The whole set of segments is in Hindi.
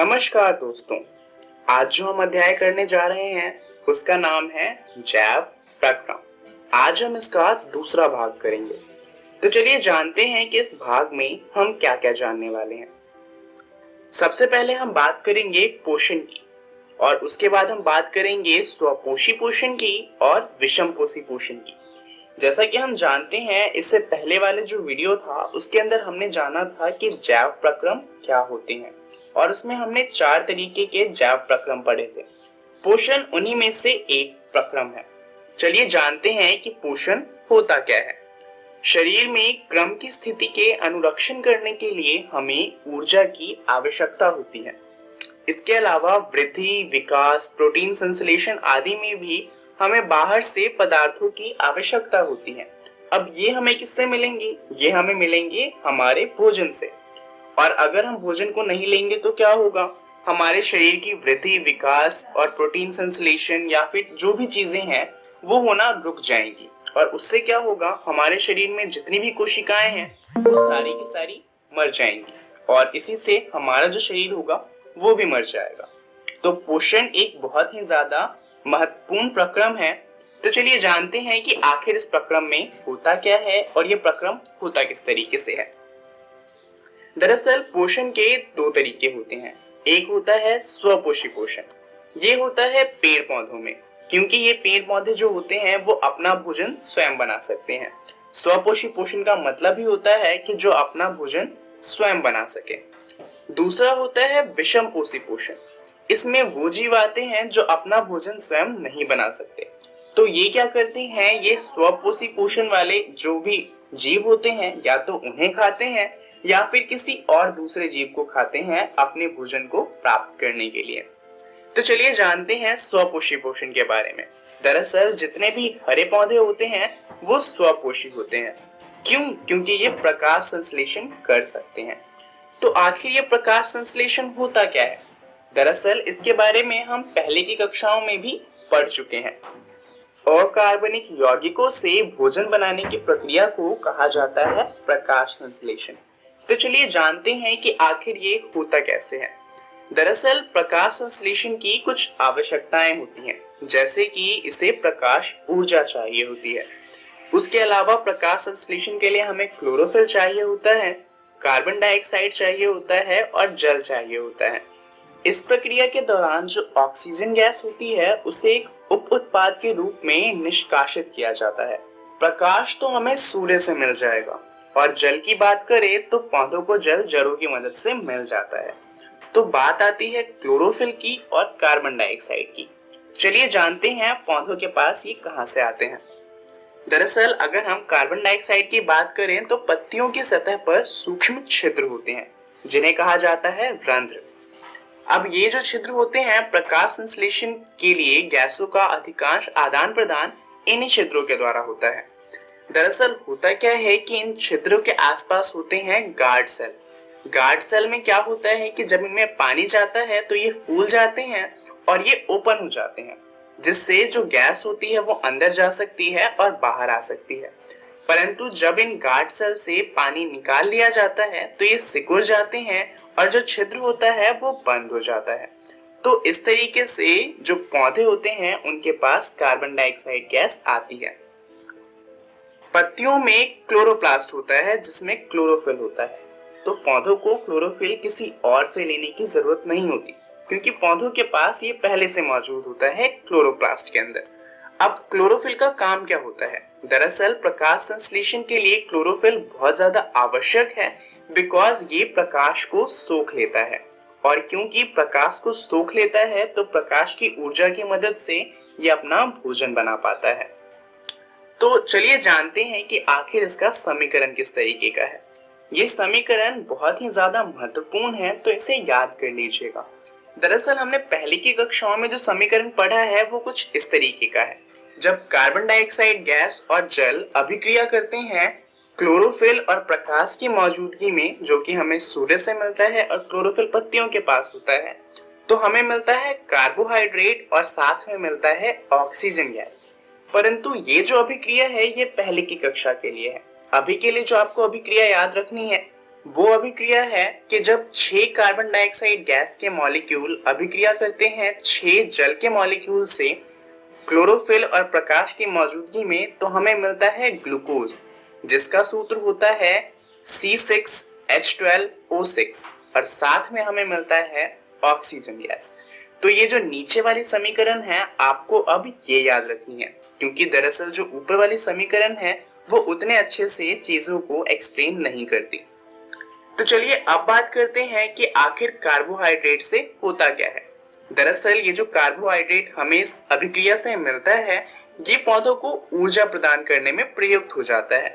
नमस्कार दोस्तों। आज जो हम अध्याय करने जा रहे हैं उसका नाम है जैव प्रक्रम। आज हम इसका दूसरा भाग करेंगे। तो चलिए जानते हैं कि इस भाग में हम क्या क्या जानने वाले हैं। सबसे पहले हम बात करेंगे पोषण की और उसके बाद हम बात करेंगे स्वपोषी पोषण की और विषमपोषी पोषण की। जैसा कि हम जानते हैं, इससे पहले वाले जो वीडियो था उसके अंदर हमने जाना था कि जैव प्रक्रम क्या होते हैं और उसमें हमने 4 तरीके के जैव प्रक्रम पढ़े थे। पोषण उन्हीं में से एक प्रक्रम है। चलिए जानते हैं कि पोषण होता क्या है। शरीर में क्रम की स्थिति के अनुरक्षण करने के लिए हमें ऊर्जा की आवश्यकता होती है। इसके अलावा वृद्धि, विकास, प्रोटीन संश्लेषण आदि में भी हमें बाहर से पदार्थों की आवश्यकता होती है। अब ये हमें किससे मिलेंगे? ये हमें मिलेंगे हमारे भोजन से। और अगर हम भोजन को नहीं लेंगे तो क्या होगा? हमारे शरीर की वृद्धि, विकास और प्रोटीन संश्लेषण या फिर जो भी चीजें हैं वो होना रुक जाएंगी और उससे क्या होगा? हमारे शरीर में जितनी भी कोशिकाएं हैं वो सारी की सारी मर जाएंगी और इसी से हमारा जो शरीर होगा वो भी मर जाएगा। तो पोषण एक बहुत ही ज्यादा महत्वपूर्ण प्रक्रम है। तो चलिए जानते हैं कि आखिर इस प्रक्रम में होता क्या है और ये प्रक्रम होता किस तरीके से है। दरअसल पोषण के 2 तरीके होते हैं। एक होता है स्वपोषी पोषण। ये होता है पेड़ पौधों में, क्योंकि ये पेड़ पौधे जो होते हैं वो अपना भोजन स्वयं बना सकते हैं। स्वपोषी पोषण का मतलब ही होता है कि जो अपना भोजन स्वयं बना सके। दूसरा होता है विषमपोषी पोषण। इसमें वो जीव आते हैं जो अपना भोजन स्वयं नहीं बना सकते। तो ये क्या करते हैं? ये स्वपोषी पोषण वाले जो भी जीव होते हैं या तो उन्हें खाते हैं या फिर किसी और दूसरे जीव को खाते हैं अपने भोजन को प्राप्त करने के लिए। तो चलिए जानते हैं स्वपोषी पोषण के बारे में। दरअसल जितने भी हरे पौधे होते हैं वो स्वपोषी होते हैं। क्यों? क्योंकि ये प्रकाश संश्लेषण कर सकते हैं। तो आखिर ये प्रकाश संश्लेषण होता क्या है? दरअसल इसके बारे में हम पहले की कक्षाओं में भी पढ़ चुके हैं। अकार्बनिक यौगिकों से भोजन बनाने की प्रक्रिया को कहा जाता है प्रकाश संश्लेषण। तो चलिए जानते हैं कि आखिर ये होता कैसे है। दरअसल प्रकाश संश्लेषण की कुछ आवश्यकताएं होती हैं, जैसे कि इसे प्रकाश ऊर्जा चाहिए होती है। उसके अलावा प्रकाश संश्लेषण के लिए हमें क्लोरोफिल चाहिए होता है, कार्बन डाइऑक्साइड चाहिए होता है और जल चाहिए होता है। इस प्रक्रिया के दौरान जो ऑक्सीजन गैस होती है उसे एक उप उत्पाद के रूप में निष्कासित किया जाता है। प्रकाश तो हमें सूर्य से मिल जाएगा और जल की बात करें तो पौधों को जल जड़ों की मदद से मिल जाता है। तो बात आती है क्लोरोफिल की और कार्बन डाइऑक्साइड की। चलिए जानते हैं पौधों के पास ये कहां से आते हैं। दरअसल अगर हम कार्बन डाइऑक्साइड की बात करें तो पत्तियों की सतह पर सूक्ष्म छिद्र होते हैं जिन्हें कहा जाता है रंध्र। अब ये जो छिद्र होते हैं प्रकाश संश्लेषण के लिए गैसों का अधिकांश आदान प्रदान इन्हीं छिद्रों के द्वारा होता है। दरअसल होता क्या है कि इन छिद्रों के आसपास होते हैं गार्ड सेल। गार्ड सेल में क्या होता है कि जब इनमें पानी जाता है तो ये फूल जाते हैं और ये ओपन हो जाते हैं, जिससे जो गैस होती है वो अंदर जा सकती है और बाहर आ सकती है। परंतु जब इन गार्ड सेल से पानी निकाल लिया जाता है तो ये सिकुड़ जाते हैं और जो छिद्र होता है वो बंद हो जाता है। तो इस तरीके से जो पौधे होते हैं उनके पास कार्बन डाइऑक्साइड गैस आती है। पत्तियों में क्लोरोप्लास्ट होता है जिसमें क्लोरोफिल होता है। तो पौधों को क्लोरोफिल किसी और से लेने की जरूरत नहीं होती, क्योंकि पौधों के पास ये पहले से मौजूद होता है क्लोरोप्लास्ट के अंदर। अब क्लोरोफिल का काम क्या होता है? दरअसल प्रकाश संश्लेषण के लिए क्लोरोफिल बहुत ज्यादा आवश्यक है, बिकॉज ये प्रकाश को सोख लेता है और क्योंकि प्रकाश को सोख लेता है तो प्रकाश की ऊर्जा की मदद से ये अपना भोजन बना पाता है। तो चलिए जानते हैं कि आखिर इसका समीकरण किस तरीके का है। ये समीकरण बहुत ही ज्यादा महत्वपूर्ण है, तो इसे याद कर लीजिएगा। दरअसल हमने पहले की कक्षाओं में जो समीकरण पढ़ा है वो कुछ इस तरीके का है। जब कार्बन डाइऑक्साइड गैस और जल अभिक्रिया करते हैं क्लोरोफिल और प्रकाश की मौजूदगी में, जो कि हमें सूर्य से मिलता है और क्लोरोफिल पत्तियों के पास होता है, तो हमें मिलता है कार्बोहाइड्रेट और साथ में मिलता है ऑक्सीजन गैस। परंतु ये जो अभिक्रिया है ये पहले की कक्षा के लिए है। अभी के लिए जो आपको अभिक्रिया याद रखनी है वो अभिक्रिया है कि जब 6 कार्बन डाइऑक्साइड गैस के मॉलिक्यूल अभिक्रिया करते हैं 6 जल के मॉलिक्यूल से क्लोरोफिल और प्रकाश की मौजूदगी में, तो हमें मिलता है ग्लूकोज, जिसका सूत्र होता है C6H12O6 और साथ में हमें मिलता है ऑक्सीजन गैस। तो ये जो नीचे वाली समीकरण है आपको अब ये याद रखनी है, क्योंकि दरअसल जो ऊपर वाली समीकरण है वो उतने अच्छे से चीजों को एक्सप्लेन नहीं करती। तो चलिए अब बात करते हैं कि आखिर कार्बोहाइड्रेट से होता क्या है। दरअसल ये जो कार्बोहाइड्रेट हमें इस अभिक्रिया से मिलता है ये पौधों को ऊर्जा प्रदान करने में प्रयुक्त हो जाता है,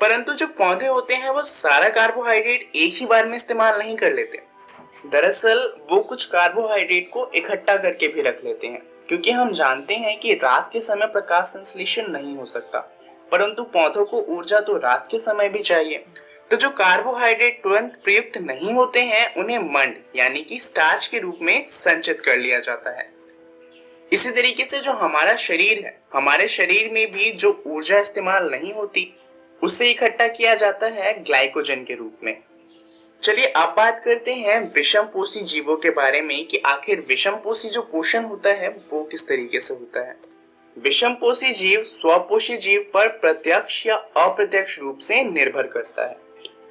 परंतु जो पौधे होते हैं वो सारा कार्बोहाइड्रेट एक ही बार में इस्तेमाल नहीं कर लेते। दरअसल वो कुछ कार्बोहाइड्रेट को इकट्ठा करके भी रख लेते हैं, क्योंकि हम जानते हैं कि रात के समय प्रकाश संश्लेषण नहीं हो सकता, परंतु पौधों को ऊर्जा तो रात के समय भी चाहिए। तो जो कार्बोहाइड्रेट तुरंत प्रयुक्त नहीं होते हैं उन्हें मंड यानी कि स्टार्च के रूप में संचित कर लिया जाता है। इसी तरीके से जो हमारा शरीर है, हमारे शरीर में भी जो ऊर्जा इस्तेमाल नहीं होती उसे इकट्ठा किया जाता है ग्लाइकोजन के रूप में। चलिए अब बात करते हैं विषमपोषी जीवों के बारे में कि आखिर विषमपोषी जो पोषण होता है वो किस तरीके से होता है। विषमपोषी जीव स्वपोषी जीव पर प्रत्यक्ष या अप्रत्यक्ष रूप से निर्भर करता है।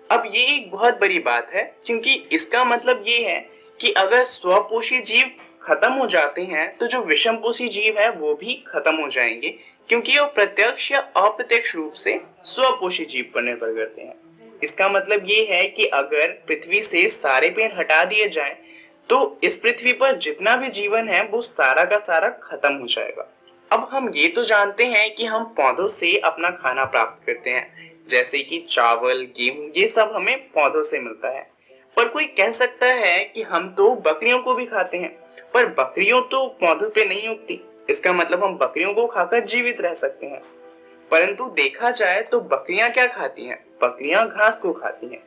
अब ये एक बहुत बड़ी बात है, क्योंकि इसका मतलब ये है कि अगर स्वपोषी जीव खत्म हो जाते हैं तो जो विषमपोषी जीव है वो भी खत्म हो जाएंगे, क्योंकि वो प्रत्यक्ष या अप्रत्यक्ष रूप से स्वपोषी जीव पर निर्भर करते हैं। इसका मतलब ये है कि अगर पृथ्वी से सारे पेड़ हटा दिए जाएं तो इस पृथ्वी पर जितना भी जीवन है वो सारा का सारा खत्म हो जाएगा। अब हम ये तो जानते हैं कि हम पौधों से अपना खाना प्राप्त करते हैं, जैसे कि चावल, गेहूं, ये सब हमें पौधों से मिलता है। पर कोई कह सकता है कि हम तो बकरियों को भी खाते हैं, पर बकरियों तो पौधों पे नहीं उगती, इसका मतलब हम बकरियों को खाकर जीवित रह सकते हैं। परंतु देखा जाए तो बकरियां क्या खाती हैं? बकरियां घास को खाती हैं।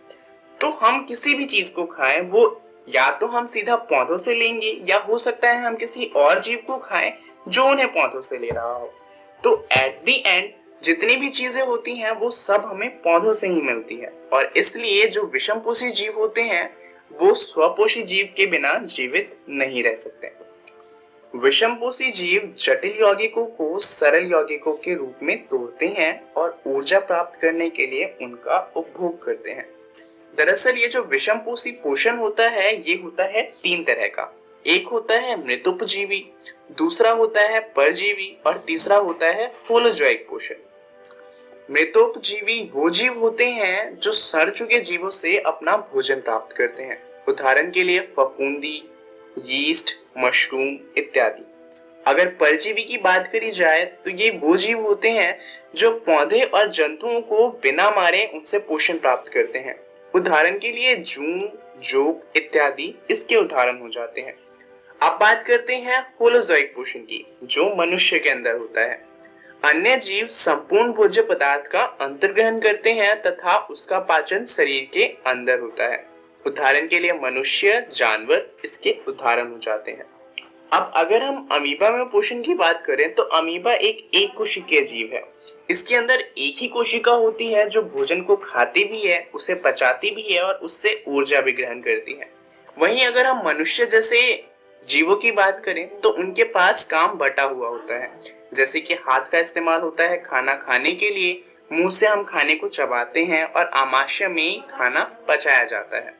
तो हम किसी भी चीज को खाएं वो या तो हम सीधा पौधों से लेंगे या हो सकता है हम किसी और जीव को खाएं जो उन्हें पौधों से ले रहा हो। तो एट द एंड जितनी भी चीजें होती हैं वो सब हमें पौधों से ही मिलती है, और इसलिए जो विषमपोषी जीव होते हैं वो स्वपोषी जीव के बिना जीवित नहीं रह सकते। विषमपोषी जीव जटिल यौगिकों को सरल यौगिकों के रूप में तोड़ते हैं और ऊर्जा प्राप्त करने के लिए उनका उपभोग करते हैं। दरअसल ये जो विषमपोषी पोषण होता है ये होता है 3 तरह का। एक होता है मृतोपजीवी, दूसरा होता है परजीवी और तीसरा होता है होलोजोइक पोषण। मृतोपजीवी वो जीव होते हैं जो सड़ चुके जीवों से अपना भोजन प्राप्त करते हैं, उदाहरण के लिए फफूंदी, यीस्ट, मशरूम इत्यादि। अगर परजीवी की बात करी जाए तो ये वो जीव होते हैं जो पौधे और जंतुओं को बिना मारे उनसे पोषण प्राप्त करते हैं, उदाहरण के लिए जूं, जोंक इत्यादि इसके उदाहरण हो जाते हैं। अब बात करते हैं होलोजोइक पोषण की, जो मनुष्य के अंदर होता है। अन्य जीव संपूर्ण भोज्य पदार्थ का अंतर्ग्रहण करते हैं तथा उसका पाचन शरीर के अंदर होता है, उदाहरण के लिए मनुष्य, जानवर इसके उदाहरण हो जाते हैं। अब अगर हम अमीबा में पोषण की बात करें तो अमीबा एक कोशिकीय जीव है। इसके अंदर एक ही कोशिका होती है जो भोजन को खाती भी है, उसे पचाती भी है और उससे ऊर्जा भी ग्रहण करती है। वहीं अगर हम मनुष्य जैसे जीवों की बात करें तो उनके पास काम बटा हुआ होता है, जैसे कि हाथ का इस्तेमाल होता है खाना खाने के लिए, मुंह से हम खाने को चबाते हैं और आमाशय में खाना पचाया जाता है।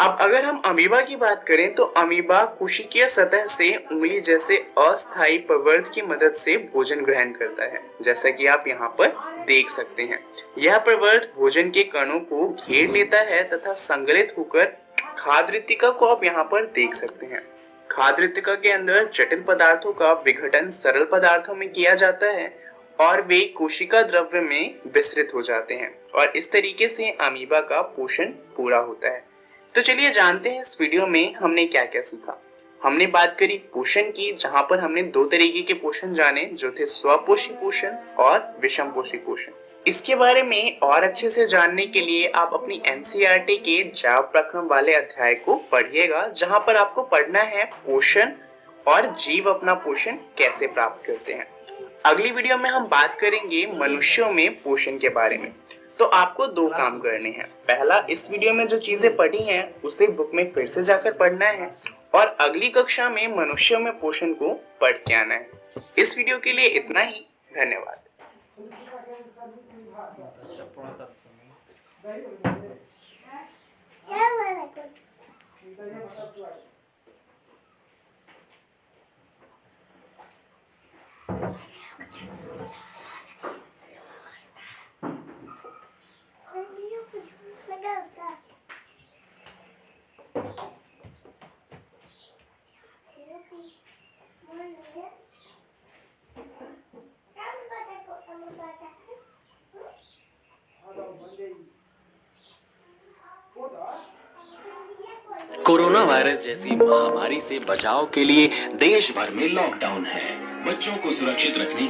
अब अगर हम अमीबा की बात करें तो अमीबा कोशिकीय सतह से उंगली जैसे अस्थायी प्रवर्ध की मदद से भोजन ग्रहण करता है, जैसा कि आप यहाँ पर देख सकते हैं। यह प्रवर्ध भोजन के कणों को घेर लेता है तथा संगलित होकर खाद्य रिक्तिका को आप यहाँ पर देख सकते हैं। खाद्य रिक्तिका के अंदर जटिल पदार्थों का विघटन सरल पदार्थों में किया जाता है और वे कोशिका द्रव्य में विस्तृत हो जाते हैं, और इस तरीके से अमीबा का पोषण पूरा होता है। तो चलिए जानते हैं इस वीडियो में हमने क्या क्या सीखा। हमने बात करी पोषण की, जहां पर हमने 2 तरीके के पोषण जाने, जो थे स्वपोषी पोषण और विषमपोषी पोषण। इसके बारे में और अच्छे से जानने के लिए आप अपनी एनसीईआरटी के जैव प्रक्रम वाले अध्याय को पढ़िएगा, जहां पर आपको पढ़ना है पोषण और जीव अपना पोषण कैसे प्राप्त करते हैं। अगली वीडियो में हम बात करेंगे मनुष्यों में पोषण के बारे में। तो आपको दो काम करने हैं। पहला, इस वीडियो में जो चीजें पढ़ी हैं उसे बुक में फिर से जाकर पढ़ना है और अगली कक्षा में मनुष्यों में पोषण को पढ़ के आना है। इस वीडियो के लिए इतना ही। धन्यवाद। कोरोना वायरस जैसी महामारी से बचाव के लिए देश भर में लॉकडाउन है। बच्चों को सुरक्षित रखने के